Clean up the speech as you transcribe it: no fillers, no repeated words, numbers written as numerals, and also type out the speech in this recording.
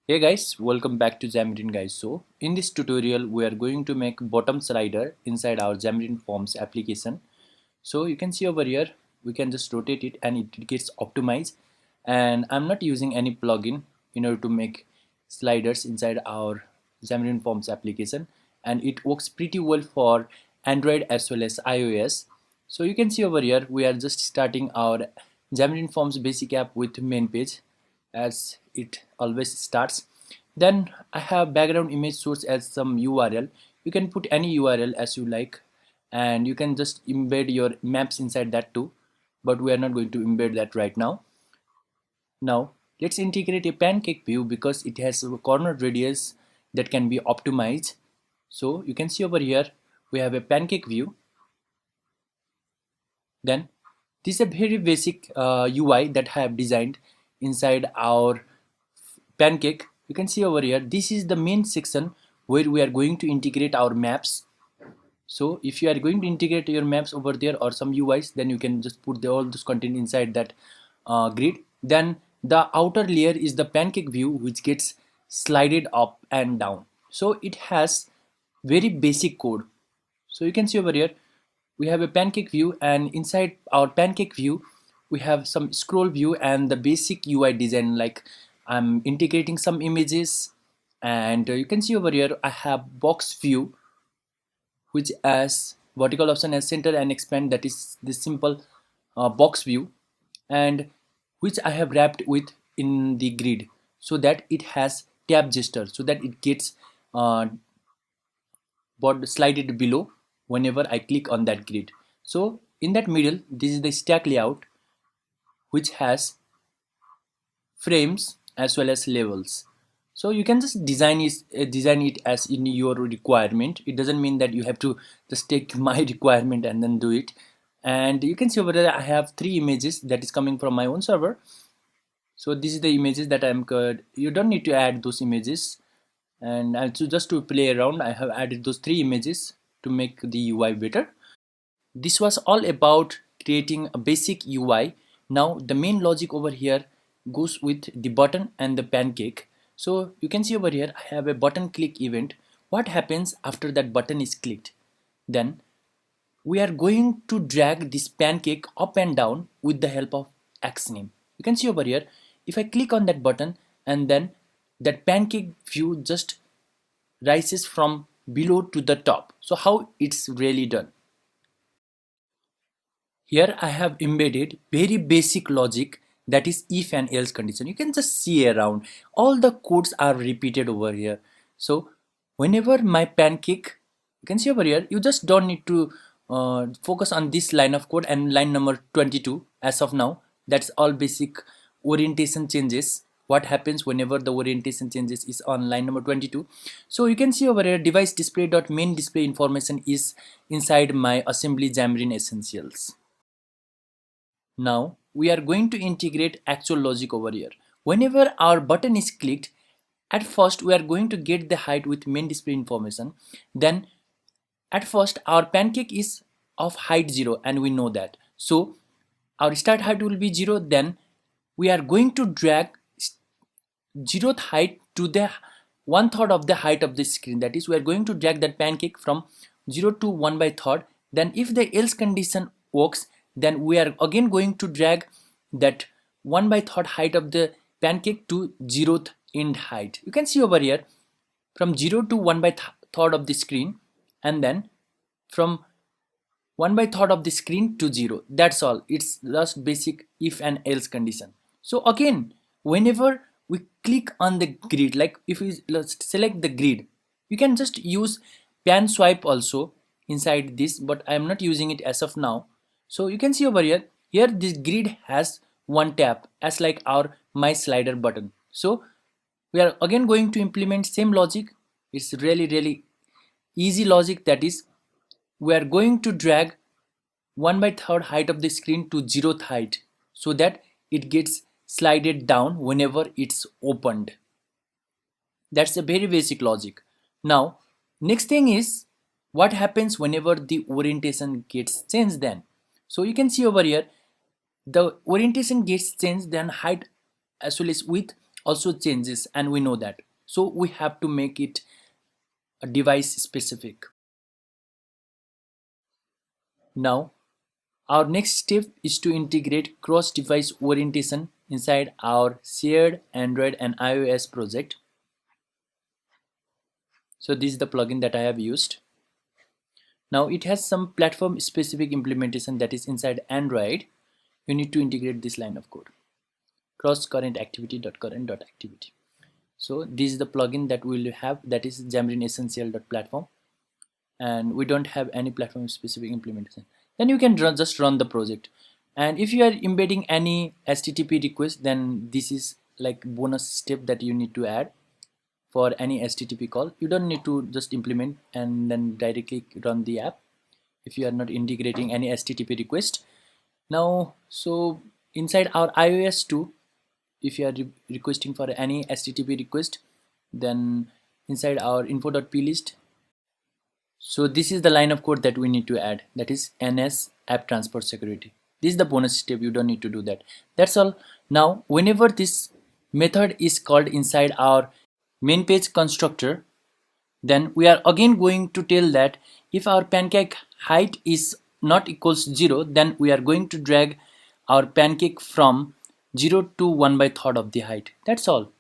Hey guys, welcome back to Xamarin Guys. So in this tutorial we are going to make bottom slider inside our Xamarin Forms application. So you can see over here we can just rotate it and it gets optimized, and I'm not using any plugin in order to make sliders inside our Xamarin Forms application, and it works pretty well for Android as well as iOS. So you can see over here we are just starting our Xamarin Forms basic app with main page as it always starts. Then I have background image source as some URL. You can put any URL as you like, and you can just embed your maps inside that too, but we are not going to embed that right now. Now let's integrate a pancake view because it has a corner radius that can be optimized. So you can see over here we have a pancake view. Then this is a very basic UI that I have designed inside our pancake. You can see over here this is the main section where we are going to integrate our maps. So if you are going to integrate your maps over there or some UIs, then you can just put all this content inside that grid. Then the outer layer is the pancake view, which gets slided up and down. So it has very basic code. So you can see over here we have a pancake view, and inside our pancake view we have some scroll view and the basic UI design, like I'm integrating some images. And you can see over here I have box view, which as vertical option as center and expand, that is the simple box view, and which I have wrapped with in the grid so that it has tab gesture so that it gets uh, slided below whenever I click on that grid. So in that middle, this is the stack layout, which has frames as well as levels. So you can just design it as in your requirement. It doesn't mean that you have to just take my requirement and then do it. And you can see over there I have three images that is coming from my own server. So this is the images that I'm good. You don't need to add those images, and just to play around I have added those three images to make the UI better. This was all about creating a basic UI. Now the main logic over here goes with the button and the pancake. So you can see over here I have a button click event. What happens after that button is clicked? Then we are going to drag this pancake up and down with the help of axname. You can see over here if I click on that button, and then that pancake view just rises from below to the top. So how it's really done? Here I have embedded very basic logic, that is if and else condition. You can just see around all the codes are repeated over here. So whenever my pancake, you can see over here, you just don't need to focus on this line of code and line number 22 as of now. That's all basic orientation changes. What happens whenever the orientation changes is on line number 22. So you can see over here device display dot main display information is inside my assembly Xamarin Essentials. Now we are going to integrate actual logic over here. Whenever our button is clicked, at first we are going to get the height with main display information. Then at first our pancake is of height 0, and we know that. So our start height will be 0. Then we are going to drag 0th height to the one third of the height of the screen. That is, we are going to drag that pancake from 0 to 1 by third. Then if the else condition works, then we are again going to drag that 1 by third height of the pancake to 0th end height. You can see over here from 0 to 1 by third of the screen, and then from 1 by third of the screen to 0. That's all. It's just basic if and else condition. So again, whenever we click on the grid, like if we let's select the grid, you can just use pan swipe also inside this, but I am not using it as of now. So you can see over here, this grid has one tap as like our my slider button. So we are again going to implement same logic. It's really easy logic, that is, we are going to drag 1 by third height of the screen to 0th height so that it gets slided down whenever it's opened. That's a very basic logic. Now next thing is what happens whenever the orientation gets changed then. So you can see over here the orientation gets changed, then height as well as width also changes, and we know that. So we have to make it a device specific. Now our next step is to integrate cross-device orientation inside our shared Android and iOS project. So this is the plugin that I have used. Now it has some platform specific implementation that is inside Android. You need to integrate this line of code, cross current activity.current.activity. So this is the plugin that we will have, that is Xamarin Essential.platform, and we don't have any platform specific implementation. Then you can just run the project, and if you are embedding any HTTP request, then this is like bonus step that you need to add. For any HTTP call, you don't need to just implement and then directly run the app if you are not integrating any HTTP request. Now, so inside our iOS too, if you are requesting for any HTTP request, then inside our info.plist, so this is the line of code that we need to add, that is NS app transport security. This is the bonus step, you don't need to do that. That's all. Now whenever this method is called inside our main page constructor, then we are again going to tell that if our pancake height is not equals 0, then we are going to drag our pancake from 0 to 1/3 of the height. That's all.